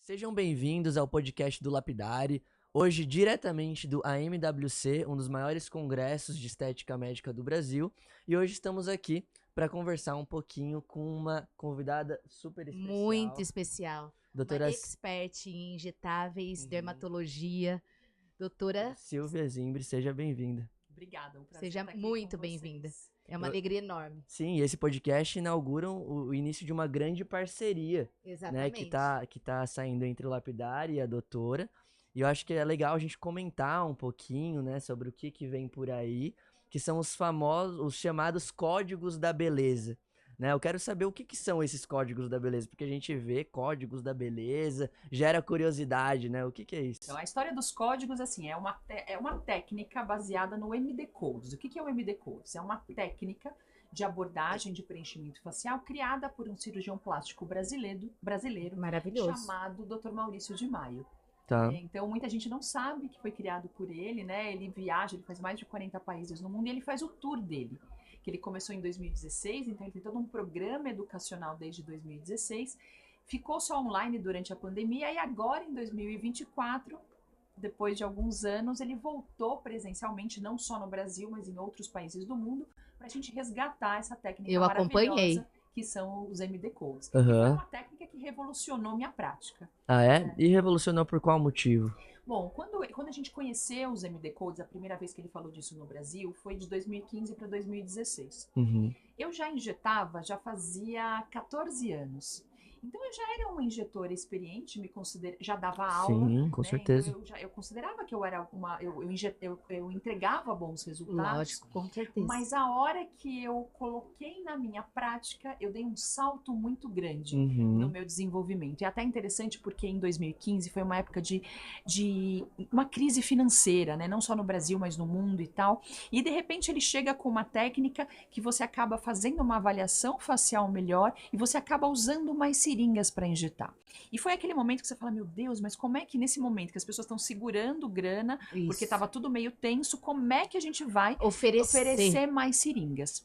Sejam bem-vindos ao podcast do Lapidari, hoje diretamente do AMWC, um dos maiores congressos de estética médica do Brasil, e hoje estamos aqui para conversar um pouquinho com uma convidada super especial. Muito especial. Doutora Uma expert em injetáveis, dermatologia, doutora Silvia Zimbri, seja bem-vinda. Obrigada, um prazer Seja estar aqui muito com bem-vinda. vocês. É uma alegria enorme. Sim, e esse podcast inaugura o início de uma grande parceria, né, Exatamente. que tá saindo entre o Lapidari e a doutora. E eu acho que é legal a gente comentar um pouquinho, né, sobre o que vem por aí, que são os famosos, os chamados códigos da beleza. Né? Eu quero saber o que são esses códigos da beleza, porque a gente vê códigos da beleza, gera curiosidade, né? O que é isso? Então, a história dos códigos, assim, é uma técnica baseada no MD Codes. O que é o MD Codes? É uma técnica de abordagem de preenchimento facial criada por um cirurgião plástico brasileiro Maravilhoso. chamado Dr. Maurício de Maio. Tá. Então, muita gente não sabe que foi criado por ele, né? Ele viaja, ele faz mais de 40 países no mundo e ele faz o tour dele. Que ele começou em 2016, então ele tem todo um programa educacional desde 2016, ficou só online durante a pandemia e agora em 2024, depois de alguns anos, ele voltou presencialmente, não só no Brasil, mas em outros países do mundo, para a gente resgatar essa técnica Eu acompanhei. que são os MD Codes. Uhum. E foi uma técnica que revolucionou minha prática. Ah, é? E revolucionou por qual motivo? Bom, quando a gente conheceu os MD Codes, a primeira vez que ele falou disso no Brasil foi de 2015 para 2016. Uhum. Eu já injetava, já fazia 14 anos. Então eu já era uma injetora experiente, já dava aula. Sim, com certeza. Então, eu considerava que eu era eu entregava bons resultados. Lógico, com certeza. Mas a hora que eu coloquei na minha prática, eu dei um salto muito grande no meu desenvolvimento. E até interessante porque em 2015 foi uma época de uma crise financeira, né? Não só no Brasil, mas no mundo e tal. E de repente ele chega com uma técnica que você acaba fazendo uma avaliação facial melhor e você acaba usando mais seringas para injetar. E foi aquele momento que você fala, meu Deus, mas como é que nesse momento que as pessoas estão segurando grana, porque estava tudo meio tenso, como é que a gente vai oferecer mais seringas?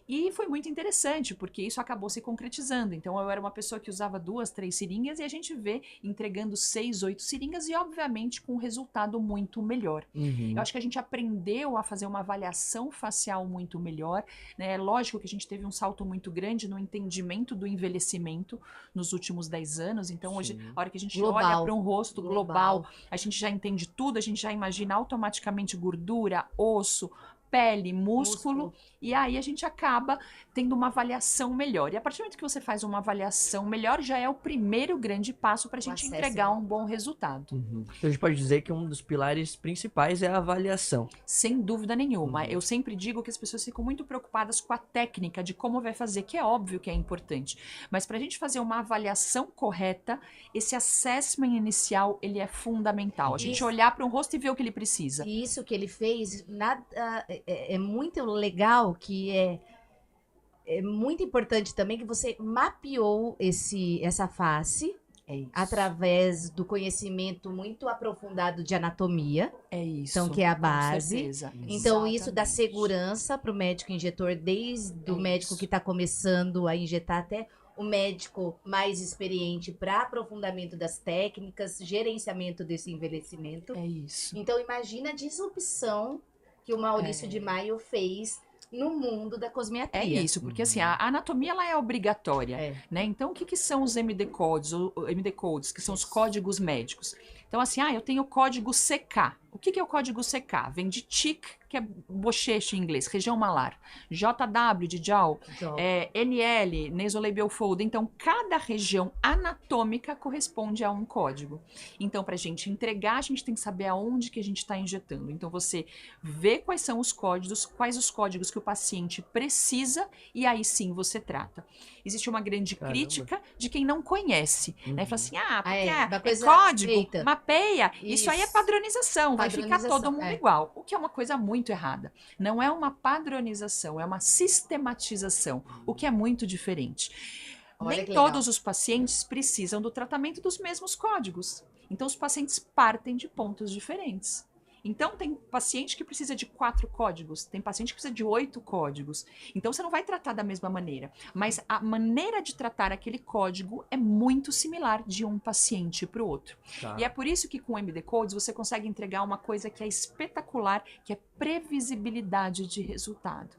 E foi muito interessante, porque isso acabou se concretizando. Então, eu era uma pessoa que usava 2, 3 seringas e a gente vê entregando 6, 8 seringas e, obviamente, com um resultado muito melhor. Eu acho que a gente aprendeu a fazer uma avaliação facial muito melhor, né? Lógico que a gente teve um salto muito grande no entendimento do envelhecimento nos últimos 10 anos. Então, hoje, a hora que a gente olha para um rosto global, a gente já entende tudo, a gente já imagina automaticamente gordura, osso, pele, músculo, e aí a gente acaba tendo uma avaliação melhor. E a partir do momento que você faz uma avaliação melhor, já é o primeiro grande passo para a gente entregar um bom resultado. Então a gente pode dizer que um dos pilares principais é a avaliação. Sem dúvida nenhuma. Eu sempre digo que as pessoas ficam muito preocupadas com a técnica de como vai fazer, que é óbvio que é importante. Mas para a gente fazer uma avaliação correta, esse assessment inicial, ele é fundamental. A gente olhar para um rosto e ver o que ele precisa. E isso que ele fez é muito legal, que é muito importante também que você mapeou essa face através do conhecimento muito aprofundado de anatomia. É isso. Então, que é a base. Com certeza. Então, isso dá segurança para o médico injetor, desde o médico que está começando a injetar até o médico mais experiente para aprofundamento das técnicas, gerenciamento desse envelhecimento. É isso. Então, imagina a disrupção que o Maurício de Maio fez no mundo da cosmetria. É isso, porque assim, a anatomia ela é obrigatória, né? Então, o que são os MD Codes, MD Codes, que são os códigos médicos? Então, assim, eu tenho o código CK. O que é o código CK? Vem de cheek, que é bochecha em inglês, região malar. JW, de jaw. NL, nasolabial fold. Então, cada região anatômica corresponde a um código. Então, para a gente entregar, a gente tem que saber aonde que a gente está injetando. Então, você vê quais são os códigos que o paciente precisa, e aí sim você trata. Existe uma grande crítica de quem não conhece. Né? Fala assim, porque é código, mapeia, isso aí é padronização. Vai ficar todo mundo igual, o que é uma coisa muito errada. Não é uma padronização, é uma sistematização, o que é muito diferente. Nem todos os pacientes precisam do tratamento dos mesmos códigos. Então, os pacientes partem de pontos diferentes. Então, tem paciente que precisa de 4 códigos, tem paciente que precisa de 8 códigos. Então, você não vai tratar da mesma maneira. Mas a maneira de tratar aquele código é muito similar de um paciente para o outro. Tá. E é por isso que com o MD Codes você consegue entregar uma coisa que é espetacular, que é previsibilidade de resultado.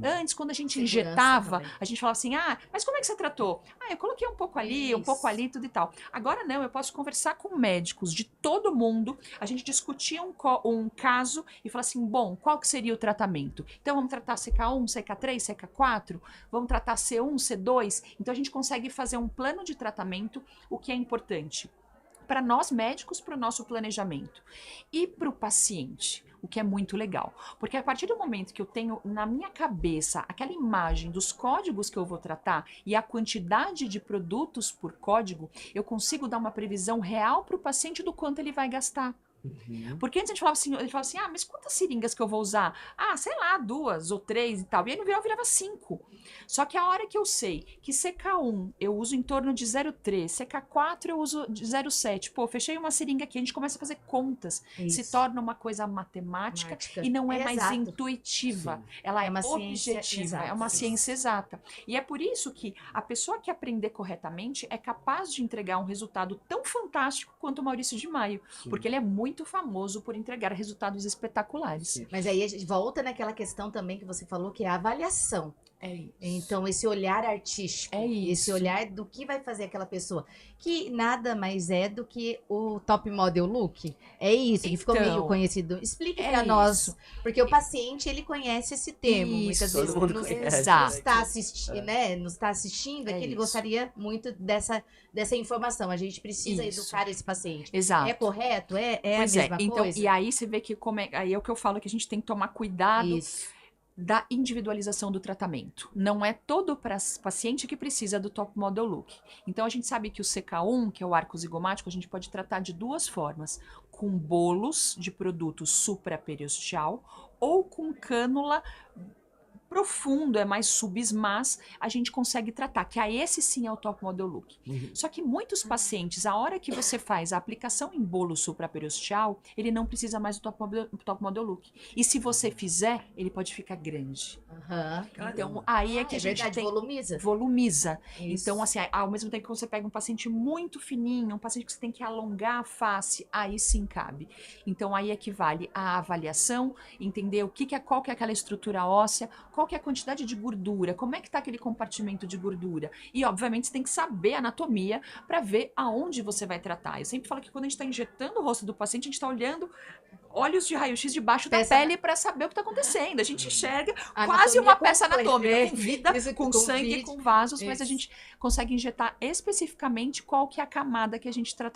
Antes, quando a gente Segurança injetava, também. a gente falava assim, mas como é que você tratou? Eu coloquei um pouco ali, um pouco ali, tudo e tal. Agora não, eu posso conversar com médicos de todo mundo, a gente discutia um caso e falar assim, bom, qual que seria o tratamento? Então vamos tratar CK1, CK3, CK4, vamos tratar C1, C2. Então a gente consegue fazer um plano de tratamento, o que é importante para nós médicos, para o nosso planejamento e para o paciente, o que é muito legal. Porque a partir do momento que eu tenho na minha cabeça aquela imagem dos códigos que eu vou tratar e a quantidade de produtos por código, eu consigo dar uma previsão real para o paciente do quanto ele vai gastar. Porque antes a gente falava assim, ele falava assim, mas quantas seringas que eu vou usar? Sei lá, 2 ou 3 e tal. E aí no final virava 5. Só que a hora que eu sei que CK1 eu uso em torno de 0,3, CK4 eu uso de 0,7. Pô, fechei uma seringa aqui, a gente começa a fazer contas. Isso. Se torna uma coisa matemática e não é mais exato. intuitiva. Sim. Ela É é uma ciência objetiva, exata. é uma ciência exata. E é por isso que a pessoa que aprender corretamente é capaz de entregar um resultado tão fantástico quanto o Maurício de Maio. Sim. Porque ele é muito famoso por entregar resultados espetaculares. Sim. Mas aí a gente volta naquela questão também que você falou, que é a avaliação. É isso. Então, esse olhar artístico, É isso. esse olhar do que vai fazer aquela pessoa, que nada mais é do que o top model look. É isso, que ficou Então, meio conhecido. Explique é para nós, isso. porque o paciente, ele conhece esse termo. Muitas Isso. vezes Todo mundo nos, conhece, Exato. nos está assistindo, É que ele isso. gostaria muito dessa informação. A gente precisa Isso. educar esse paciente. Exato. É correto? É a Pois mesma então, coisa? e aí você vê que aí é o que eu falo que a gente tem que tomar cuidado Isso. da individualização do tratamento. Não é todo paciente que precisa do top model look. Então a gente sabe que o CK1, que é o arco zigomático, a gente pode tratar de 2 formas: com bolos de produto supraperiosteal ou com cânula profundo, é mais subismás, a gente consegue tratar, que a esse sim é o top model look. Só que muitos pacientes, a hora que você faz a aplicação em bolo supraperiosteal, ele não precisa mais do top model look. E se você fizer, ele pode ficar grande. Aham. Então, aí é que É a gente verdade, tem... volumiza. Volumiza. Isso. Então, assim, ao mesmo tempo que você pega um paciente muito fininho, um paciente que você tem que alongar a face, aí sim cabe. Então, aí é que vale a avaliação, entender qual que é aquela estrutura óssea, qual que é a quantidade de gordura, como é que tá aquele compartimento de gordura. E, obviamente, você tem que saber a anatomia para ver aonde você vai tratar. Eu sempre falo que quando a gente está injetando o rosto do paciente, a gente está olhando olhos de raio-x debaixo da pele para saber o que está acontecendo. A gente enxerga quase uma peça anatômica, com vida, com sangue, com vasos, mas a gente consegue injetar especificamente qual que é a camada que a gente está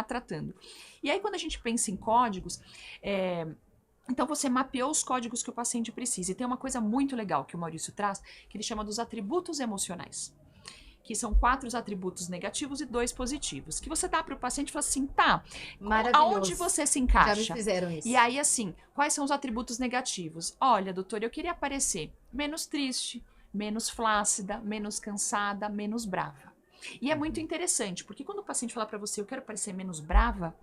tratando. E aí, quando a gente pensa em códigos, então você mapeou os códigos que o paciente precisa. E tem uma coisa muito legal que o Maurício traz, que ele chama dos atributos emocionais. Que são 4 atributos negativos e 2 positivos. Que você dá para o paciente e fala assim, tá, aonde você se encaixa? Já me fizeram isso. E aí, assim, quais são os atributos negativos? Olha, doutor, eu queria parecer menos triste, menos flácida, menos cansada, menos brava. E é muito interessante, porque quando o paciente fala para você, eu quero parecer menos brava,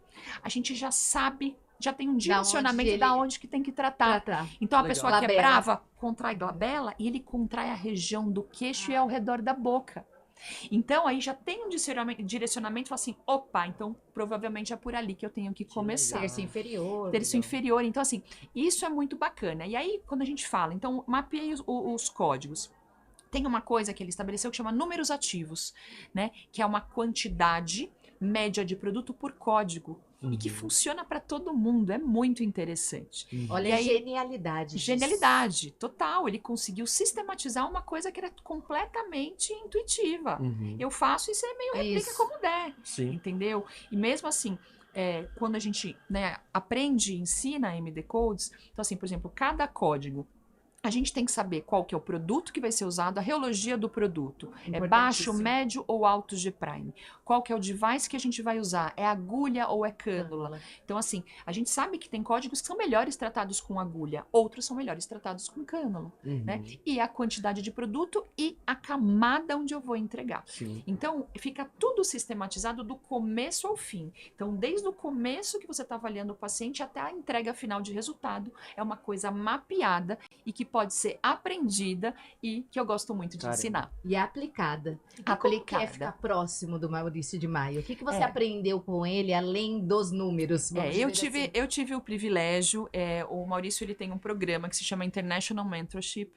a gente já sabe, já tem um direcionamento da onde que tem que tratar. Então, a pessoa que é brava contrai glabela e ele contrai a região do queixo e ao redor da boca. Então, aí já tem um direcionamento, fala assim, opa, então provavelmente é por ali que eu tenho que começar. Terço inferior. Terço inferior. Então, assim, isso é muito bacana. E aí, quando a gente fala, então, mapeei os códigos. Tem uma coisa que ele estabeleceu que chama números ativos, né? Que é uma quantidade média de produto por código. E que funciona para todo mundo, é muito interessante. Olha a genialidade. Genialidade, total. Ele conseguiu sistematizar uma coisa que era completamente intuitiva. Eu faço e você meio replica como der, entendeu? E mesmo assim, quando a gente aprende e ensina MD Codes, então assim, por exemplo, cada código a gente tem que saber qual que é o produto que vai ser usado, a reologia do produto. É baixo, Importantíssimo. médio ou alto G-prime? Qual que é o device que a gente vai usar? É agulha ou é cânula? Então, assim, a gente sabe que tem códigos que são melhores tratados com agulha, outros são melhores tratados com cânula, né? E a quantidade de produto e a camada onde eu vou entregar. Sim. Então, fica tudo sistematizado do começo ao fim. Então, desde o começo que você está avaliando o paciente até a entrega final de resultado, é uma coisa mapeada e que pode ser aprendida e que eu gosto muito de Caramba. ensinar. E aplicada. E como que é Aplicada. ficar próximo do Maurício de Maio? O que você É. aprendeu com ele, além dos números? Vamos Eu dizer tive, assim? eu tive o privilégio, o Maurício ele tem um programa que se chama International Mentorship,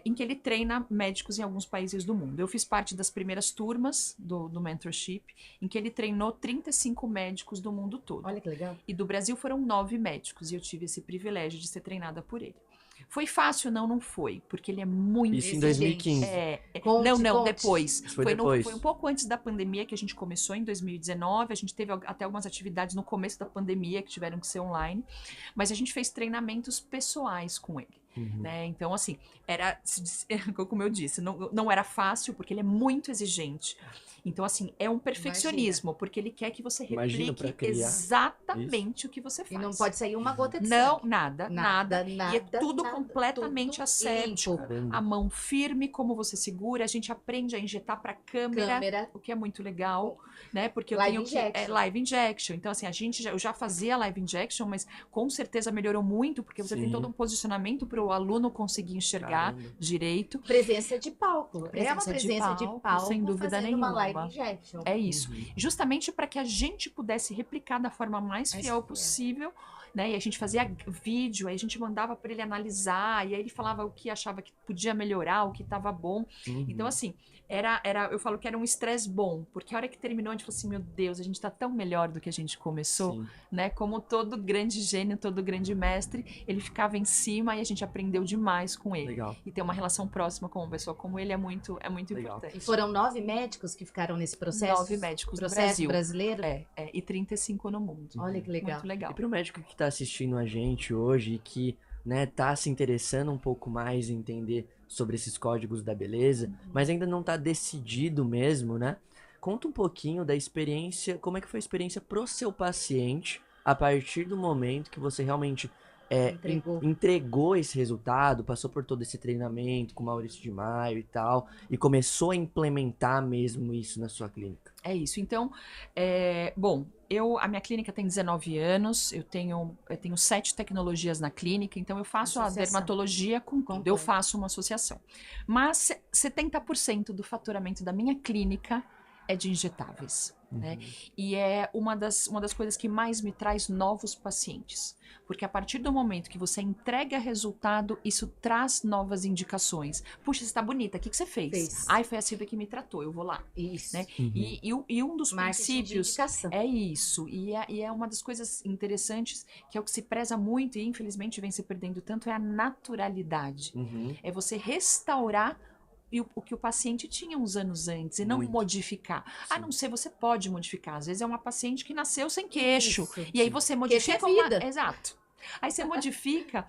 em que ele treina médicos em alguns países do mundo. Eu fiz parte das primeiras turmas do mentorship, em que ele treinou 35 médicos do mundo todo. Olha que legal. E do Brasil foram 9 médicos, e eu tive esse privilégio de ser treinada por ele. Foi fácil? Não foi, porque ele é muito Isso em exigente. 2015. Conte, não, conte. depois. Isso foi depois. Foi um pouco antes da pandemia que a gente começou, em 2019. A gente teve até algumas atividades no começo da pandemia que tiveram que ser online. Mas a gente fez treinamentos pessoais com ele. Né? Então, assim, como eu disse, não era fácil, porque ele é muito exigente. Então, assim, é um perfeccionismo, porque ele quer que você Imagina pra replique criar exatamente o que você faz. E não pode sair uma gota de Não, sangue. nada. E é tudo nada, completamente tudo asséptico. limpo. Caramba. A mão firme, como você segura. A gente aprende a injetar para câmera, o que é muito legal, né? Porque eu Live tenho que injection. live injection. Então, assim, eu já fazia live injection, mas com certeza melhorou muito, porque você tem Sim. todo um posicionamento para o aluno conseguir enxergar Caramba. direito. Presença de palco. É uma Presença de presença de palco, palco, sem dúvida fazendo nenhuma. uma live injection. É isso. Justamente para que a gente pudesse replicar da forma mais Mais fiel fiel. possível, né? E a gente fazia vídeo, aí a gente mandava para ele analisar, e aí ele falava o que achava que podia melhorar, o que estava bom. Então, assim, eu falo que era um estresse bom, porque a hora que terminou, a gente falou assim, meu Deus, a gente tá tão melhor do que a gente começou, Sim. né? Como todo grande gênio, todo grande mestre, ele ficava em cima e a gente aprendeu demais com ele. Legal. E ter uma relação próxima com uma pessoa como ele é muito Legal. importante. E foram 9 médicos que ficaram nesse processo? 9 médicos no processo Brasil. brasileiro? E 35 no mundo. Olha que legal. Muito legal. E pro médico que tá assistindo a gente hoje e que, né, tá se interessando um pouco mais em entender sobre esses códigos da beleza, mas ainda não tá decidido mesmo, né? Conta um pouquinho da experiência, como é que foi a experiência pro seu paciente a partir do momento que você realmente entregou esse resultado, passou por todo esse treinamento com o Maurício de Maio e tal, e começou a implementar mesmo isso na sua clínica. É isso. Então, a minha clínica tem 19 anos, eu tenho 7 tecnologias na clínica, então eu faço a dermatologia com tudo, eu faço uma associação. Mas 70% do faturamento da minha clínica é de injetáveis. Né? E é uma das coisas que mais me traz novos pacientes. Porque a partir do momento que você entrega resultado, isso traz novas indicações. Puxa, você está bonita, o que você fez? Ai, foi a Silvia que me tratou, eu vou lá. Isso. Né? E um dos princípios é isso. E é uma das coisas interessantes, que é o que se preza muito e infelizmente vem se perdendo tanto, é a naturalidade. É você restaurar o que o paciente tinha uns anos antes e não modificar. A não ser, você pode modificar. Às vezes é uma paciente que nasceu sem queixo. E aí você modifica Exato. Aí você modifica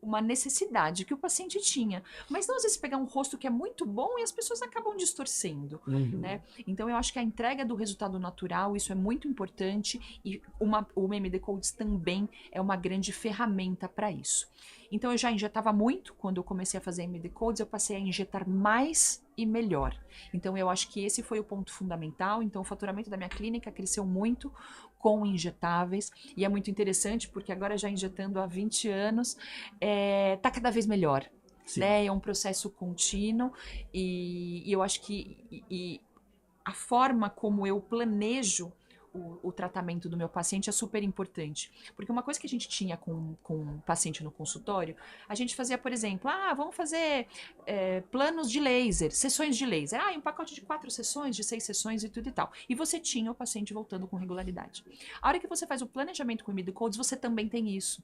uma necessidade que o paciente tinha. Mas não, às vezes, pegar um rosto que é muito bom e as pessoas acabam distorcendo. Né? Então, eu acho que a entrega do resultado natural, isso é muito importante. E o MD Codes também é uma grande ferramenta para isso. Então, eu já injetava muito. Quando eu comecei a fazer MD Codes, eu passei a injetar mais e melhor. Então, eu acho que esse foi o ponto fundamental. Então, o faturamento da minha clínica cresceu muito com injetáveis. E é muito interessante, porque agora, já injetando há 20 anos, tá cada vez melhor. Né? É um processo contínuo. E eu acho que a forma como eu planejo o tratamento do meu paciente é super importante. Porque uma coisa que a gente tinha com o paciente no consultório, a gente fazia, por exemplo, vamos fazer planos de laser, sessões de laser. Um pacote de 4 sessões, de 6 sessões e tudo e tal. E você tinha o paciente voltando com regularidade. A hora que você faz o planejamento com o MD Codes, você também tem isso.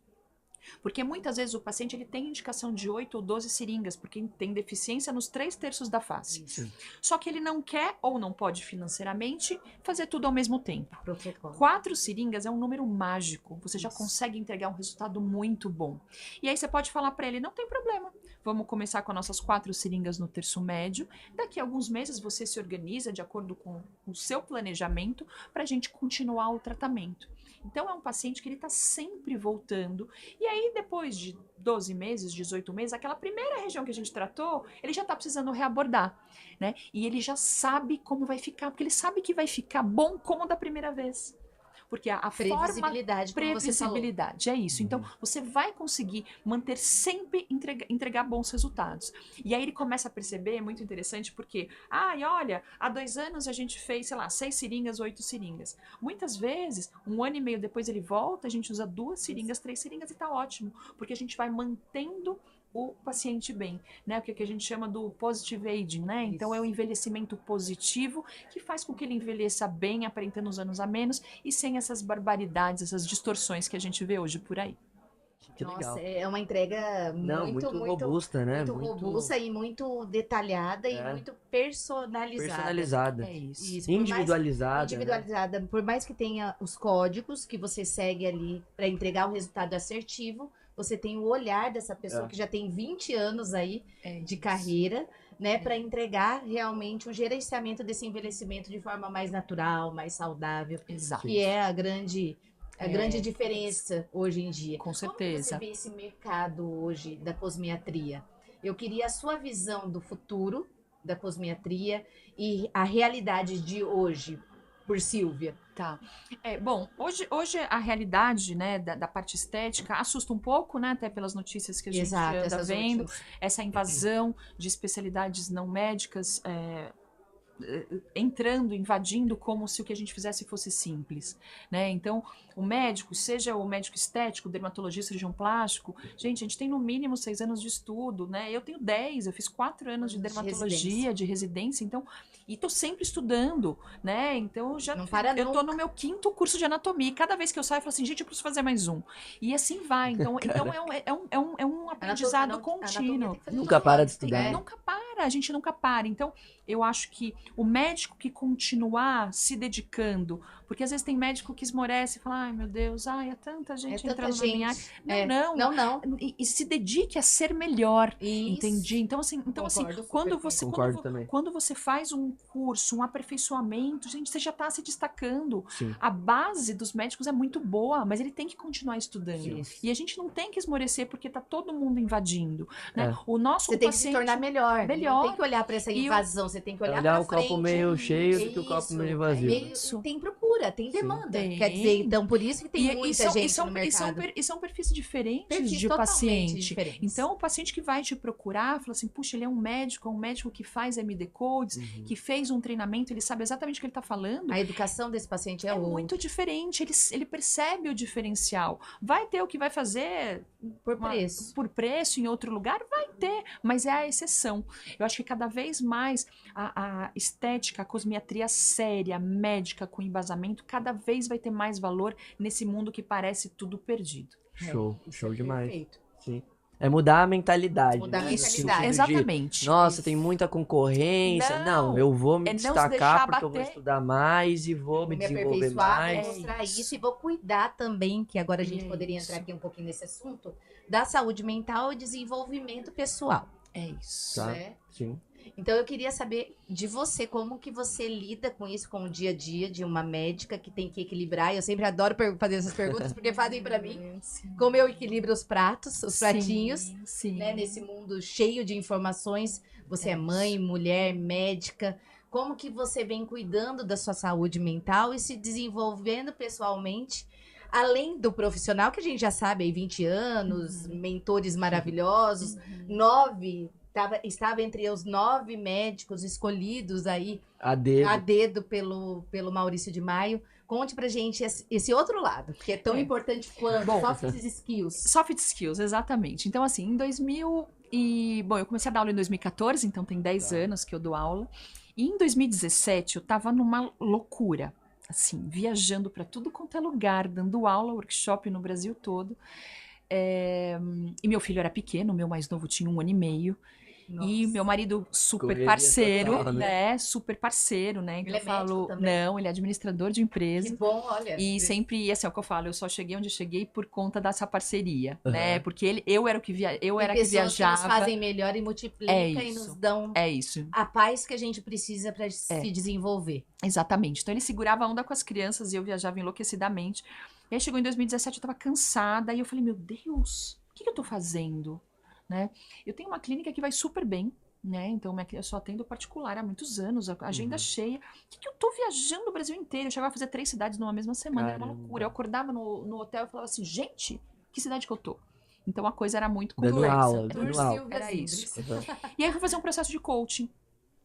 Porque muitas vezes o paciente ele tem indicação de 8 ou 12 seringas, porque tem deficiência nos 3/3 da face. Sim. Só que ele não quer ou não pode financeiramente fazer tudo ao mesmo tempo. Protocolo. 4 seringas é um número mágico. Você já consegue entregar um resultado muito bom. E aí você pode falar para ele, não tem problema. Vamos começar com as nossas 4 seringas no terço médio. Daqui a alguns meses você se organiza de acordo com o seu planejamento para a gente continuar o tratamento. Então é um paciente que ele está sempre voltando. E aí depois de 12 meses, 18 meses, aquela primeira região que a gente tratou, ele já está precisando reabordar, né? E ele já sabe como vai ficar, porque ele sabe que vai ficar bom como da primeira vez. Porque a forma... Previsibilidade, como você falou. Previsibilidade, é isso. Então, você vai conseguir manter sempre, entregar bons resultados. E aí ele começa a perceber, é muito interessante, porque, olha, há 2 anos a gente fez, sei lá, 6 seringas, 8 seringas. Muitas vezes, 1 ano e meio depois ele volta, a gente usa 2 seringas, 3 seringas e tá ótimo. Porque a gente vai mantendo o paciente bem, né? O que a gente chama do positive aging, né? Então é o envelhecimento positivo que faz com que ele envelheça bem, aparentando os anos a menos e sem essas barbaridades, essas distorções que a gente vê hoje por aí. Que legal. Nossa, é uma entrega muito robusta, né? Muito robusta e muito detalhada e muito personalizada. É isso. Individualizada. Individualizada. Né? Por mais que tenha os códigos que você segue ali para entregar um resultado assertivo, você tem o olhar dessa pessoa que já tem 20 anos aí de carreira, né, para entregar realmente um gerenciamento desse envelhecimento de forma mais natural, mais saudável. Exato. Que é a grande diferença hoje em dia. Com certeza. Como você vê esse mercado hoje da cosmiatria? Eu queria a sua visão do futuro da cosmiatria e a realidade de hoje, por Silvia. Tá. Bom, hoje a realidade, né, da parte estética assusta um pouco, né, até pelas notícias que a gente anda vendo, essa invasão de especialidades não médicas entrando, invadindo como se o que a gente fizesse fosse simples, né? Então, o médico, seja o médico estético, o dermatologista, cirurgião plástico, gente, a gente tem no mínimo 6 anos de estudo, né? Eu tenho 10, eu fiz 4 anos de dermatologia, de residência, então, e tô sempre estudando, né? Então, eu tô no meu 5º curso de anatomia, e cada vez que eu saio, eu falo assim, gente, eu preciso fazer mais um. E assim vai, então é um aprendizado contínuo. Nunca para de estudar. Nunca para, a gente nunca para. Então, eu acho que o médico que continuar se dedicando, porque às vezes tem médico que esmorece e fala, ai meu Deus, é tanta gente entrando na minha área. Não. E se dedique a ser melhor, entendi? Então assim, quando você faz um curso, um aperfeiçoamento, gente, você já está se destacando. Sim. A base dos médicos é muito boa, mas ele tem que continuar estudando. Sim. E a gente não tem que esmorecer porque tá todo mundo invadindo, né? Você tem que se tornar melhor. Não tem que olhar para essa invasão, você tem que olhar o copo meio cheio do que o copo meio vazio. Tem procura, tem demanda. Quer dizer, então, por isso que tem muita gente no mercado. E são perfis diferentes de paciente. Então, o paciente que vai te procurar, fala assim, puxa, ele é um médico que faz MD Codes, que fez um treinamento, ele sabe exatamente o que ele está falando. A educação desse paciente é muito diferente, ele percebe o diferencial. Vai ter o que vai fazer por preço em outro lugar? Vai ter, mas é a exceção. Eu acho que cada vez mais a estética, a cosmiatria séria, médica, com embasamento, cada vez vai ter mais valor nesse mundo que parece tudo perdido. Show demais. Perfeito. Sim. É mudar a mentalidade. Exatamente. Nossa, tem muita concorrência. Não, eu vou me destacar porque eu vou estudar mais e vou me desenvolver mais. Vou mostrar isso e vou cuidar também, que agora a gente poderia entrar aqui um pouquinho nesse assunto, da saúde mental e desenvolvimento pessoal. É isso. Tá? Sim. Então eu queria saber de você, como que você lida com isso, com o dia a dia de uma médica que tem que equilibrar. Eu sempre adoro fazer essas perguntas, porque fazem para mim como eu equilibro os pratinhos, né, nesse mundo cheio de informações. Você é mãe, mulher, médica. Como que você vem cuidando da sua saúde mental e se desenvolvendo pessoalmente, além do profissional, que a gente já sabe aí, 20 anos, mentores maravilhosos, 9... Estava entre os 9 médicos escolhidos aí a dedo pelo Maurício de Maio. Conte pra gente esse outro lado, que é tão importante quanto soft skills. Soft skills, exatamente. Então, assim, eu comecei a dar aula em 2014, então tem 10 anos que eu dou aula. E em 2017 eu tava numa loucura, assim, viajando para tudo quanto é lugar, dando aula, workshop no Brasil todo. E meu filho era pequeno, meu mais novo tinha 1 ano e meio. Nossa. E meu marido super Correria parceiro, total, né? Super parceiro, né? Ele é eu falo, médico também? não, ele é administrador de empresa. Que bom, olha. E sempre, assim, é o que eu falo, eu só cheguei onde eu cheguei por conta dessa parceria, Uhum. né? Porque eu era que pessoas viajava. que nos fazem melhor e multiplicam e nos dão É isso. a paz que a gente precisa para se desenvolver. Exatamente. Então ele segurava a onda com as crianças e eu viajava enlouquecidamente. E aí chegou em 2017, eu tava cansada e eu falei, meu Deus, o que eu tô fazendo? Né? Eu tenho uma clínica que vai super bem, né? Então eu só atendo particular há muitos anos, a agenda cheia. O que eu tô viajando o Brasil inteiro? Eu chegava a fazer 3 cidades numa mesma semana, era uma Caramba. loucura. Eu acordava no hotel e falava assim, gente, que cidade que eu tô? Então a coisa era muito Dando complexa. aula, Tour dando aula. Silvia Era Zindres. isso. E aí eu fui fazer um processo de coaching,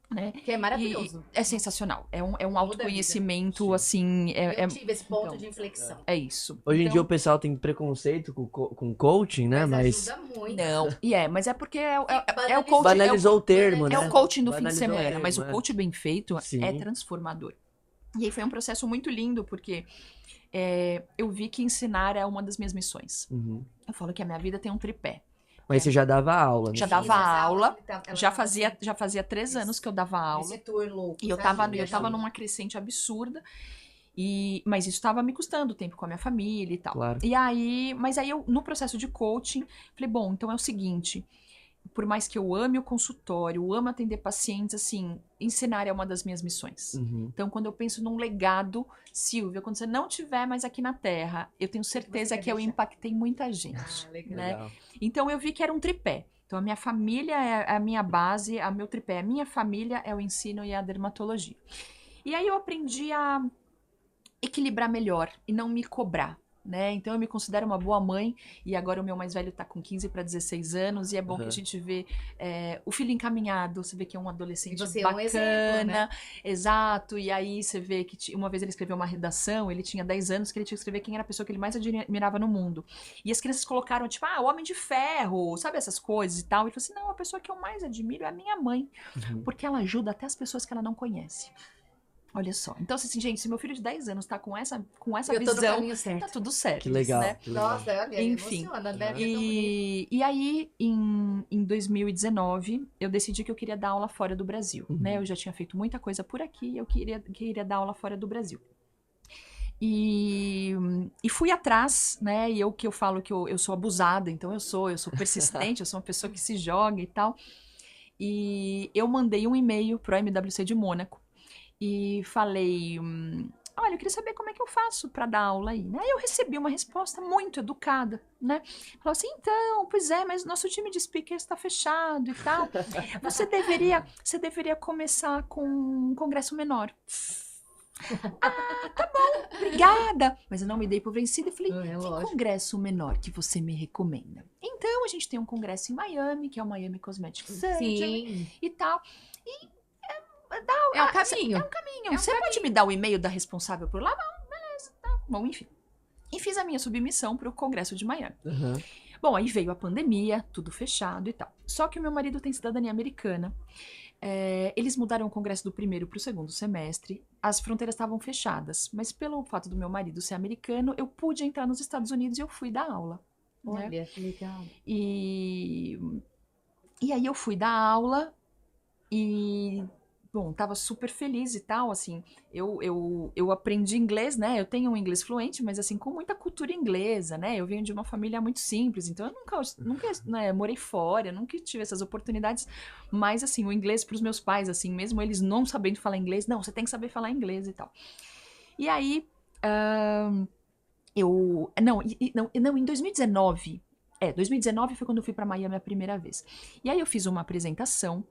né? Que é maravilhoso. É sensacional. É um autoconhecimento, vida. assim. Eu tive esse ponto então, de inflexão. É isso. Hoje em Então, dia o pessoal tem preconceito com coaching, né? Mas ajuda muito. não, mas é porque é o Banalizou. coaching. banalizou o termo, né? É o coaching do fim de Banalizou o semana, termo, mas o é. coaching bem feito Sim. é transformador. E aí foi um processo muito lindo, porque eu vi que ensinar é uma das minhas missões. Uhum. Eu falo que a minha vida tem um tripé. Mas você já dava aula, né? Já Sim, dava mas a aula, ela já tava fazia 3 anos que eu dava aula. Esse tour louco. E eu sabe? tava Viajando. numa crescente absurda. Mas isso estava me custando tempo com a minha família e tal. Claro. Mas aí eu, no processo de coaching, falei, bom, então é o seguinte, por mais que eu ame o consultório, amo atender pacientes, assim, ensinar é uma das minhas missões. Uhum. Então, quando eu penso num legado, Silvia, quando você não estiver mais aqui na Terra, eu tenho certeza quer que eu deixar? impactei muita gente. Ah, legal. Né? Legal. Então, eu vi que era um tripé. Então, a minha família é a minha base, o meu tripé, a minha família é o ensino e a dermatologia. E aí eu aprendi a equilibrar melhor e não me cobrar, né? Então eu me considero uma boa mãe e agora o meu mais velho tá com 15 para 16 anos e é bom que a gente vê o filho encaminhado, você vê que é um adolescente E você é bacana, um exemplo, né? exato, e aí você vê que uma vez ele escreveu uma redação, ele tinha 10 anos que ele tinha que escrever quem era a pessoa que ele mais admirava no mundo. E as crianças colocaram, tipo, o Homem de Ferro, sabe essas coisas e tal. E ele falou assim, não, a pessoa que eu mais admiro é a minha mãe, porque ela ajuda até as pessoas que ela não conhece. Olha só. Então, assim, gente, se meu filho de 10 anos tá com essa Eu tô no visão, caminho certo. tá tudo certo. Que legal. Né? Que legal. Nossa, olha, Enfim. emociona, né? Porque é tão bonito. E aí, em 2019, eu decidi que eu queria dar aula fora do Brasil. Né? Eu já tinha feito muita coisa por aqui e eu queria dar aula fora do Brasil. E fui atrás, né? E eu falo que eu sou abusada, então eu sou persistente, eu sou uma pessoa que se joga e tal. E eu mandei um e-mail pro MWC de Mônaco e falei, olha, eu queria saber como é que eu faço para dar aula aí, né? Aí eu recebi uma resposta muito educada, né? Falou assim, então, pois é, mas nosso time de speakers está fechado e tal. Você deveria começar com um congresso menor. Tá bom, obrigada. Mas eu não me dei por vencida e falei, que lógico. congresso menor que você me recomenda? Então, a gente tem um congresso em Miami, que é o Miami Cosmetic Surgery Sim. e tal. É um caminho. Você pode me dar o e-mail da responsável por lá? Não, beleza, tá. Bom, enfim. E fiz a minha submissão para o congresso de Miami. Uhum. Bom, aí veio a pandemia, tudo fechado e tal. Só que o meu marido tem cidadania americana. Eles mudaram o congresso do primeiro para o segundo semestre. As fronteiras estavam fechadas. Mas pelo fato do meu marido ser americano, eu pude entrar nos Estados Unidos e eu fui dar aula. Né? Olha, que legal. E aí eu fui dar aula e... Bom, tava super feliz e tal, assim, eu aprendi inglês, né, eu tenho um inglês fluente, mas assim, com muita cultura inglesa, né, eu venho de uma família muito simples, então eu nunca né, morei fora, eu nunca tive essas oportunidades, mas assim, o inglês pros meus pais, assim, mesmo eles não sabendo falar inglês, não, você tem que saber falar inglês e tal. E aí, em 2019, 2019 foi quando eu fui pra Miami a primeira vez, e aí eu fiz uma apresentação.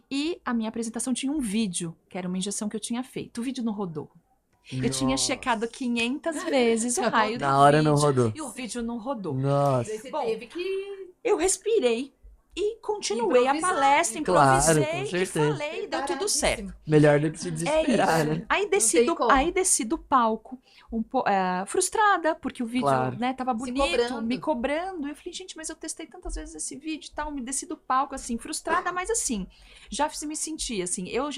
E a minha apresentação tinha um vídeo, que era uma injeção que eu tinha feito. O vídeo não rodou. Eu tinha checado 500 vezes o raio do vídeo. Na hora não rodou. E o vídeo não rodou. Nossa. Daí você Bom, teve que... Eu respirei e continuei a Improvisar. palestra, Claro, improvisei com e certeza. falei e deu tudo certo. Melhor do que se É desesperar, isso. né? Aí tem como. desci do palco, frustrada, porque o vídeo, Claro. né, tava Se bonito, cobrando. me cobrando. Eu falei, gente, mas eu testei tantas vezes esse vídeo e tal, me desci do palco, assim, frustrada, mas assim, já me senti, assim, eu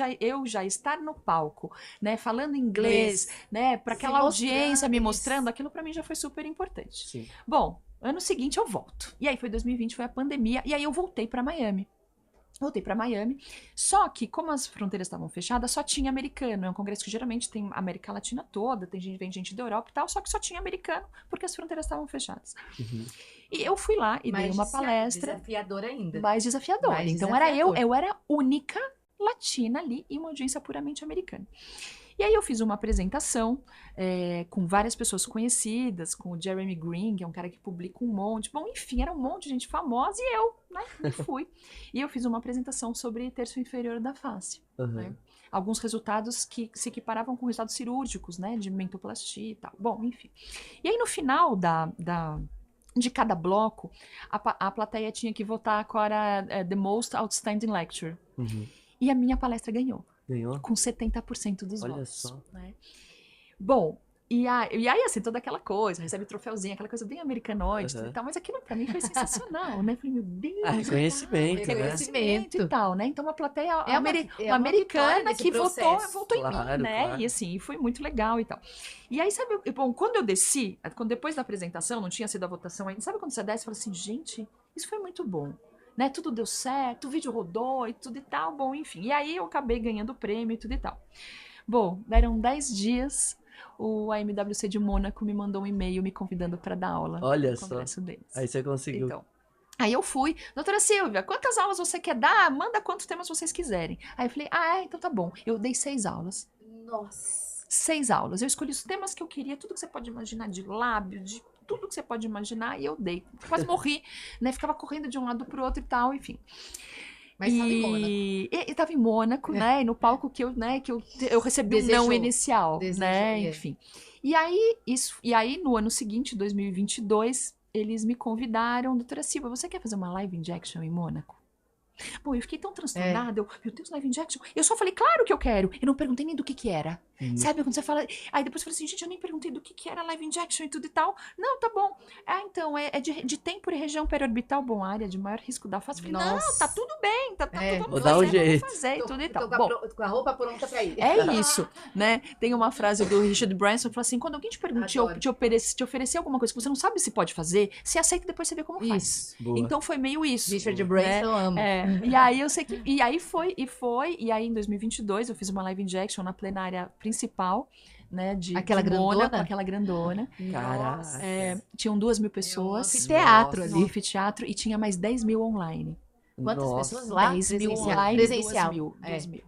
já estar no palco, né, falando inglês, né, para Se aquela audiência me mostrando, mostrando, aquilo para mim já foi super importante. Sim. Bom, ano seguinte eu volto. E aí foi 2020, foi a pandemia, e aí eu voltei pra Miami. Só que, como as fronteiras estavam fechadas, só tinha americano. É um congresso que geralmente tem América Latina toda, vem gente da Europa e tal, só que só tinha americano, porque as fronteiras estavam fechadas. E eu fui lá e dei uma palestra. Desafiadora ainda. Mais desafiadora. Mais Então desafiador. eu era a única latina ali em uma audiência puramente americana. E aí eu fiz uma apresentação com várias pessoas conhecidas, com o Jeremy Green, que é um cara que publica um monte. Bom, enfim, era um monte de gente famosa e eu, né, fui. E eu fiz uma apresentação sobre terço inferior da face. Né? Alguns resultados que se equiparavam com resultados cirúrgicos, né, de mentoplastia e tal. Bom, enfim. E aí no final de cada bloco, a plateia tinha que votar qual era the most outstanding lecture. E a minha palestra ganhou. Ganhou? Com 70% dos Olha votos. só. Né? Bom, e aí, assim, toda aquela coisa, recebe troféuzinho, aquela coisa bem americanoide e tal, mas aquilo pra mim foi sensacional, né? Falei, meu Deus. Reconhecimento, né? Reconhecimento E tal, né? Então, uma plateia uma americana que votou em Claro, mim, né? claro. E assim, foi muito legal e tal. E aí, sabe, bom, quando eu desci, depois da apresentação, não tinha sido a votação ainda, sabe quando você desce e fala assim, gente, isso foi muito bom. Né, tudo deu certo, o vídeo rodou e tudo e tal, bom, enfim. E aí eu acabei ganhando o prêmio e tudo e tal. Bom, deram 10 dias, o AMWC de Mônaco me mandou um e-mail me convidando para dar aula Olha no só. congresso deles. Aí você conseguiu. Então, aí eu fui, doutora Silvia, quantas aulas você quer dar? Manda quantos temas vocês quiserem. Aí eu falei, então tá bom. Eu dei 6 aulas. Nossa. 6 aulas. Eu escolhi os temas que eu queria, tudo que você pode imaginar de lábio, de tudo que você pode imaginar, e eu dei. Quase morri, né? Ficava correndo de um lado pro outro e tal, enfim. Mas estava em Mônaco. E tava em Mônaco, né? E no palco que eu recebi Desejou. um não inicial, né? É. Enfim. E aí, no ano seguinte, 2022, eles me convidaram, doutora Silva, você quer fazer uma live injection em Mônaco? Bom, eu fiquei tão transtornada, meu Deus, live injection. Eu só falei, claro que eu quero. Eu não perguntei nem do que era. Sabe, quando você fala... Aí depois eu falei assim, gente, eu nem perguntei do que era live injection e tudo e tal. Não, tá bom. Então, é de tempo e região periorbital. Bom, área de maior risco da face. Eu falei, não, tá tudo bem. Tá tudo vou dar um jeito. Vamos fazer e tudo e tal. Bom, com a roupa pronta pra ir. É isso, né? Tem uma frase do Richard Branson que fala assim, quando alguém te pergunta, te oferecer alguma coisa que você não sabe se pode fazer, você aceita e depois você vê como faz. Boa. Então foi meio isso. Richard Branson, amo. E aí eu sei que... E aí foi. E aí em 2022 eu fiz uma live injection na plenária principal, né? Aquela de grandona? Mônaco, aquela grandona. Caraca. Tinham 2.000 pessoas. Anfiteatro No ali. anfiteatro. E tinha mais 10.000 online. Quantas pessoas lá? 10.000 Presencial. online, Presencial. 2.000.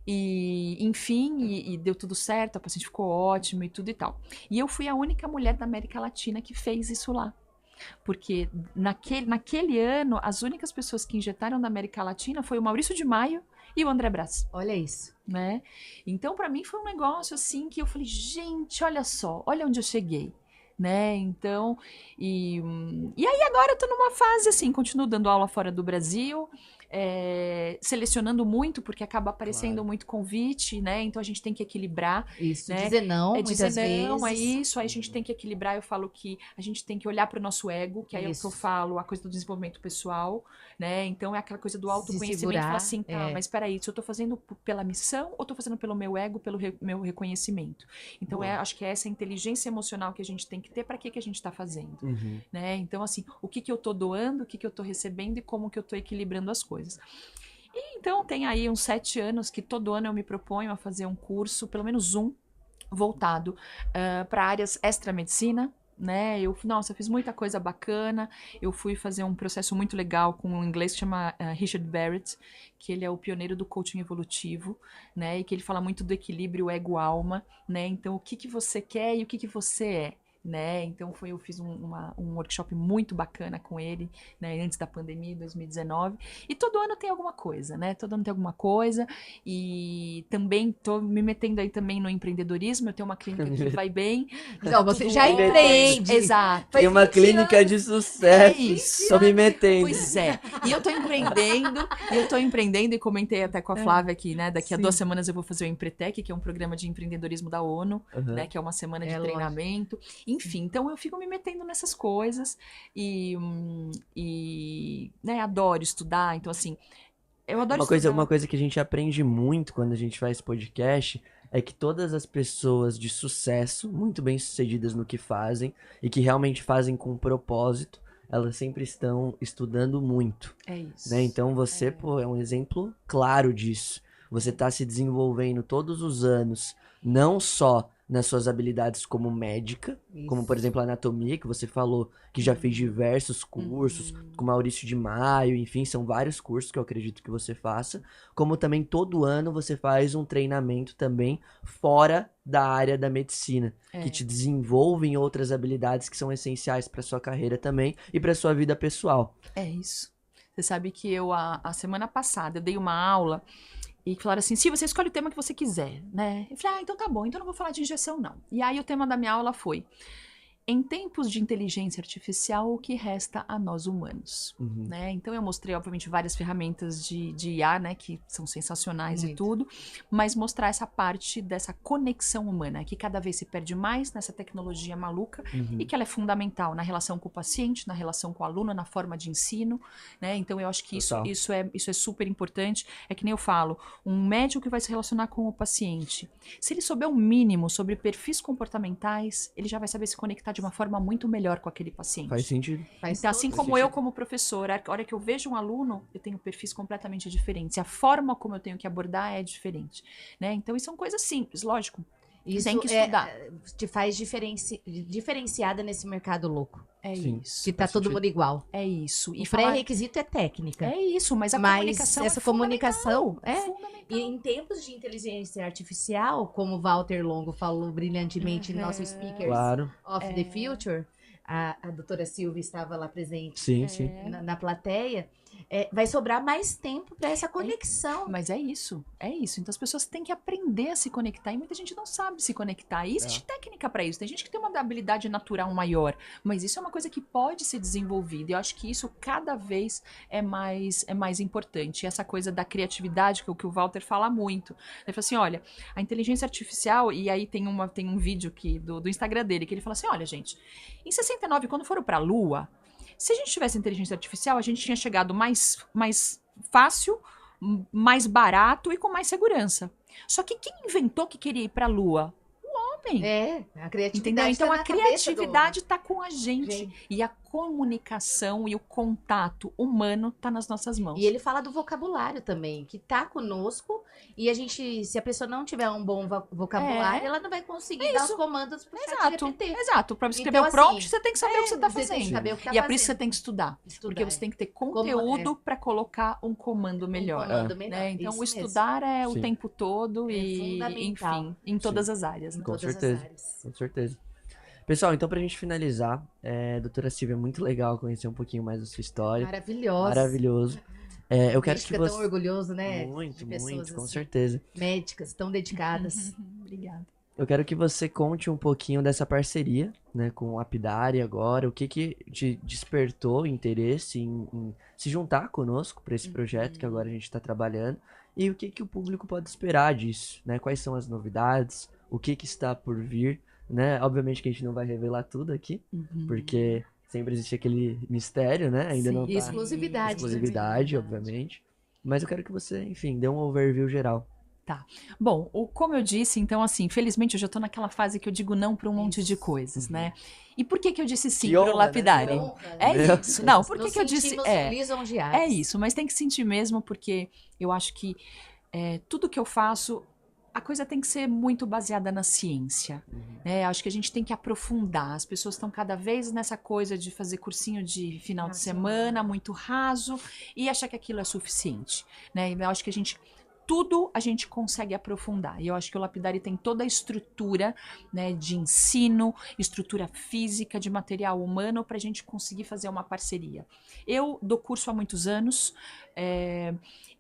E, enfim, e deu tudo certo, a paciente ficou ótima e tudo e tal. E eu fui a única mulher da América Latina que fez isso lá. Porque naquele ano, as únicas pessoas que injetaram da América Latina foi o Maurício de Maio e o André Brás. Olha isso. Né? Então, para mim, foi um negócio assim que eu falei, gente, olha só, olha onde eu cheguei. Né? Então, e aí agora eu tô numa fase assim, continuo dando aula fora do Brasil, selecionando muito, porque acaba aparecendo muito convite, né? Então a gente tem que equilibrar. Isso, né? dizer não, muitas não, vezes. isso, aí a gente tem que equilibrar. Eu falo que a gente tem que olhar para o nosso ego, que aí é o que eu falo, a coisa do desenvolvimento pessoal, né? Então é aquela coisa do autoconhecimento, falar assim, mas espera aí, se eu tô fazendo pela missão ou tô fazendo pelo meu ego, pelo meu reconhecimento? Então acho que é essa inteligência emocional que a gente tem que ter para que a gente está fazendo, né? Então assim, o que eu tô doando, o que eu tô recebendo e como que eu tô equilibrando as coisas. E então tem aí uns 7 anos que todo ano eu me proponho a fazer um curso, pelo menos um, voltado para áreas extra-medicina, né? Eu fiz muita coisa bacana. Eu fui fazer um processo muito legal com um inglês que chama Richard Barrett, que ele é o pioneiro do coaching evolutivo, né? E que ele fala muito do equilíbrio ego-alma, né? Então, o que você quer e o que você é. Né? Então eu fiz um workshop muito bacana com ele, né? Antes da pandemia, em 2019, e todo ano tem alguma coisa, né? Todo ano tem alguma coisa, e também tô me metendo aí também no empreendedorismo. Eu tenho uma clínica que vai bem. Então você já empreende. Exato. Tem uma clínica de sucesso. É isso. Tô me metendo. Pois é. E eu tô empreendendo, e comentei até com a Flávia aqui, né? Daqui a 2 semanas eu vou fazer o Empretec, que é um programa de empreendedorismo da ONU, né? Que é uma semana de treinamento. Enfim, então eu fico me metendo nessas coisas e né, adoro estudar. Então, assim, eu adoro estudar. Uma coisa que a gente aprende muito quando a gente faz podcast é que todas as pessoas de sucesso, muito bem-sucedidas no que fazem e que realmente fazem com propósito, elas sempre estão estudando muito, É isso. né? Então você, pô, é um exemplo claro disso. Você está se desenvolvendo todos os anos, não só nas suas habilidades como médica, como por exemplo a anatomia, que você falou que já fez diversos cursos, com Maurício de Maio, enfim, são vários cursos que eu acredito que você faça, como também todo ano você faz um treinamento também fora da área da medicina, que te desenvolve em outras habilidades que são essenciais para sua carreira também e para sua vida pessoal. É isso. Você sabe que eu, a semana passada, eu dei uma aula e falaram assim, se você escolhe o tema que você quiser, né? Eu falei, então tá bom, então não vou falar de injeção, não. E aí o tema da minha aula foi, em tempos de inteligência artificial, o que resta a nós humanos? Né? Então eu mostrei, obviamente, várias ferramentas de IA, né, que são sensacionais e tudo, mas mostrar essa parte dessa conexão humana, que cada vez se perde mais nessa tecnologia maluca e que ela é fundamental na relação com o paciente, na relação com o aluno, na forma de ensino, né? Então eu acho que isso é super importante. É que nem eu falo, um médico que vai se relacionar com o paciente, se ele souber o mínimo sobre perfis comportamentais, ele já vai saber se conectar de uma forma muito melhor com aquele paciente. Faz sentido. Então, assim como eu como professora, a hora que eu vejo um aluno, eu tenho perfis completamente diferentes. A forma como eu tenho que abordar é diferente, né? Então, isso são coisas simples, lógico. Isso tem que estudar. Te faz diferenciada nesse mercado louco. É isso. Que tá todo mundo igual. É isso. E o pré-requisito é técnica. É isso, mas a comunicação essa comunicação fundamental. E em tempos de inteligência artificial, como o Walter Longo falou brilhantemente no nosso Speakers of the Future, a doutora Silvia estava lá presente na plateia, vai sobrar mais tempo para essa conexão. Mas é isso. Então as pessoas têm que aprender a se conectar e muita gente não sabe se conectar. E existe técnica para isso. Tem gente que tem uma habilidade natural maior, mas isso é uma coisa que pode ser desenvolvida. E eu acho que isso cada vez é mais importante. E essa coisa da criatividade, que o Walter fala muito. Ele fala assim, olha, a inteligência artificial, e aí tem um vídeo aqui do Instagram dele, que ele fala assim, olha gente, em 69, quando foram para a Lua, se a gente tivesse inteligência artificial, a gente tinha chegado mais fácil, mais barato e com mais segurança. Só que quem inventou que queria ir para a Lua? O homem. A criatividade. Entendeu? Então tá a criatividade está com a gente. E a comunicação e o contato humano tá nas nossas mãos. E ele fala do vocabulário também, que tá conosco. E a gente, se a pessoa não tiver um bom vocabulário, ela não vai conseguir dar os comandos pro chat GPT. Exato. Para escrever o prompt, você tem que saber o que você tá fazendo. Tem que saber o que tá e é por isso que você tem que estudar. Porque você tem que ter conteúdo para colocar um comando melhor. Né? Então o estudar é o tempo todo e, enfim, em todas as áreas. Né? Com certeza. Pessoal, então pra gente finalizar, doutora Silvia, é muito legal conhecer um pouquinho mais da sua história. Maravilhoso. Eu quero que você... tão orgulhoso, né? Muito, com assim, certeza. Médicas tão dedicadas. Obrigada. Eu quero que você conte um pouquinho dessa parceria, né, com o Lapidari agora, o que te despertou interesse em se juntar conosco para esse projeto que agora a gente está trabalhando e o que o público pode esperar disso, né? Quais são as novidades, o que está por vir, né? Obviamente que a gente não vai revelar tudo aqui, porque sempre existe aquele mistério, né? Ainda não tá... Exclusividade, obviamente. Mas eu quero que você, enfim, dê um overview geral. Tá. Bom, como eu disse, então assim, infelizmente eu já tô naquela fase que eu digo não para um monte de coisas, né? E por que eu disse sim pro Lapidari? Né? É isso. Não, por que eu disse lisonjeados. É isso, mas tem que sentir mesmo, porque eu acho que tudo que eu faço, a coisa tem que ser muito baseada na ciência. Acho que a gente tem que aprofundar. As pessoas estão cada vez nessa coisa de fazer cursinho de final de semana, muito raso, e achar que aquilo é suficiente. Né? Eu acho que tudo a gente consegue aprofundar. E eu acho que o Lapidari tem toda a estrutura, né, de ensino, estrutura física, de material humano, para a gente conseguir fazer uma parceria. Eu dou curso há muitos anos,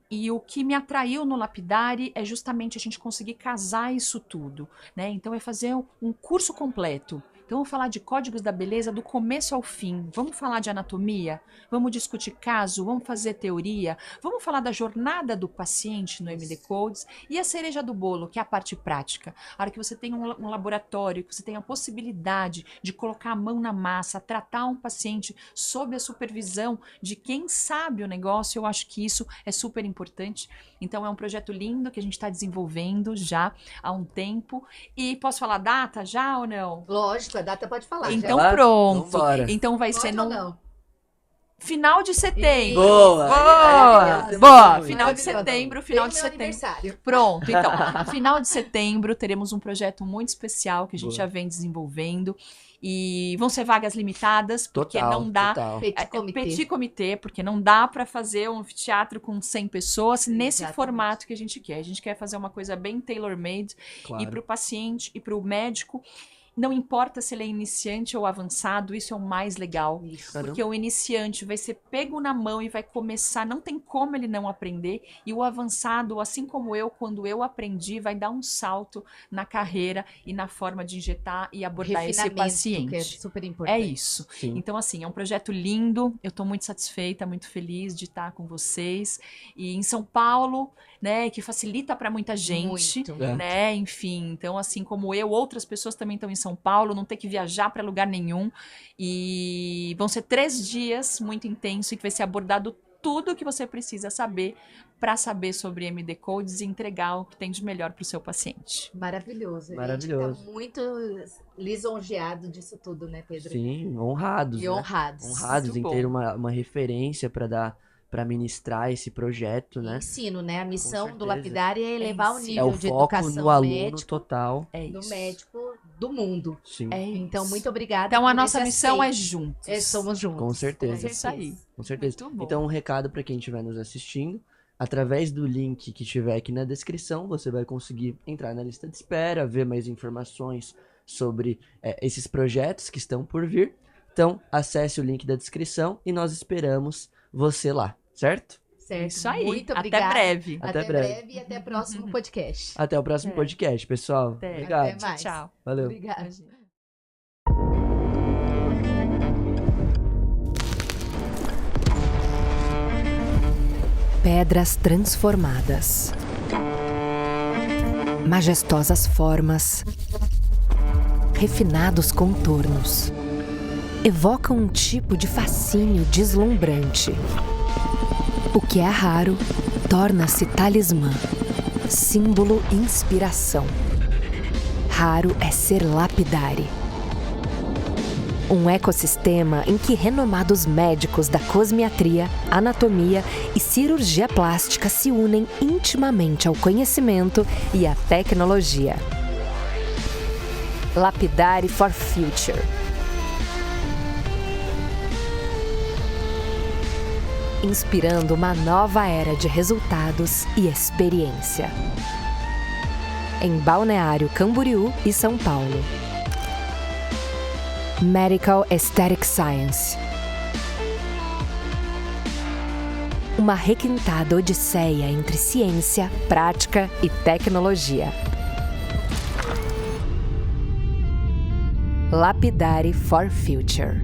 e o que me atraiu no Lapidari é justamente a gente conseguir casar isso tudo, né? Então é fazer um curso completo. Então vamos falar de códigos da beleza do começo ao fim. Vamos falar de anatomia, vamos discutir caso, vamos fazer teoria, vamos falar da jornada do paciente no MD Codes e a cereja do bolo, que é a parte prática. A hora que você tem um laboratório, que você tem a possibilidade de colocar a mão na massa, tratar um paciente sob a supervisão de quem sabe o negócio, eu acho que isso é super importante. Então é um projeto lindo que a gente está desenvolvendo já há um tempo. E posso falar data já ou não? Lógico, a data pode falar. Então já. pronto. Vambora. Então vai Pode ser ou no não? final de setembro. Boa! Boa! Final de Maravilhoso. setembro, Bem final no de meu setembro. aniversário. Pronto, então, final de setembro teremos um projeto muito especial que a gente Boa. já vem desenvolvendo. E vão ser vagas limitadas, porque Total, não dá. total. Petit Comitê, porque não dá para fazer um teatro com 100 pessoas nesse Exatamente. formato que a gente quer. A gente quer fazer uma coisa bem tailor-made Claro. e para o paciente e para o médico. Não importa se ele é iniciante ou avançado, isso é o mais legal. Isso. Caramba. Porque o iniciante vai ser pego na mão e vai começar, não tem como ele não aprender. E o avançado, assim como eu, quando eu aprendi, vai dar um salto na carreira e na forma de injetar e abordar esse Refinamento, paciente. que é super importante. É isso. Sim. Então, assim, é um projeto lindo. Eu estou muito satisfeita, muito feliz de estar com vocês. E em São Paulo, né, que facilita para muita gente. Muito. É. Né, enfim, então assim como eu, outras pessoas também estão em São Paulo, não ter que viajar para lugar nenhum, e vão ser 3 dias muito intensos, em que vai ser abordado tudo o que você precisa saber para saber sobre MD Codes e entregar o que tem de melhor para o seu paciente. Maravilhoso. Maravilhoso. A gente tá muito lisonjeado disso tudo, né, Pedro? Sim, honrados, E né? honrados. Honrados em Muito ter bom. uma referência para ministrar esse projeto, né? Ensino, né? A missão do certeza. Lapidário é elevar o ensino. nível É o de foco educação no aluno médico, total. É do isso. médico do mundo. Sim, É Então, isso. muito obrigada. Então a por nossa esse missão é aceite. juntos. Somos juntos. com certeza. É isso aí. Com certeza. Muito bom. Então, um recado para quem estiver nos assistindo. Através do link que tiver aqui na descrição, você vai conseguir entrar na lista de espera, ver mais informações sobre esses projetos que estão por vir. Então, acesse o link da descrição e nós esperamos você lá, certo? Certo. Isso aí. Muito Até obrigada. breve. Até breve. E até o próximo podcast. Até o próximo É. podcast, pessoal. Até. Obrigado. Até mais. Tchau. Valeu. Obrigada. Imagina. Pedras transformadas, majestosas formas, refinados contornos, evocam um tipo de fascínio deslumbrante. O que é raro torna-se talismã, símbolo e inspiração. Raro é ser lapidare. Um ecossistema em que renomados médicos da cosmiatria, anatomia e cirurgia plástica se unem intimamente ao conhecimento e à tecnologia. Lapidare for Future. Inspirando uma nova era de resultados e experiência. Em Balneário Camboriú e São Paulo. Medical Aesthetic Science. Uma requintada odisseia entre ciência, prática e tecnologia. Lapidare for Future.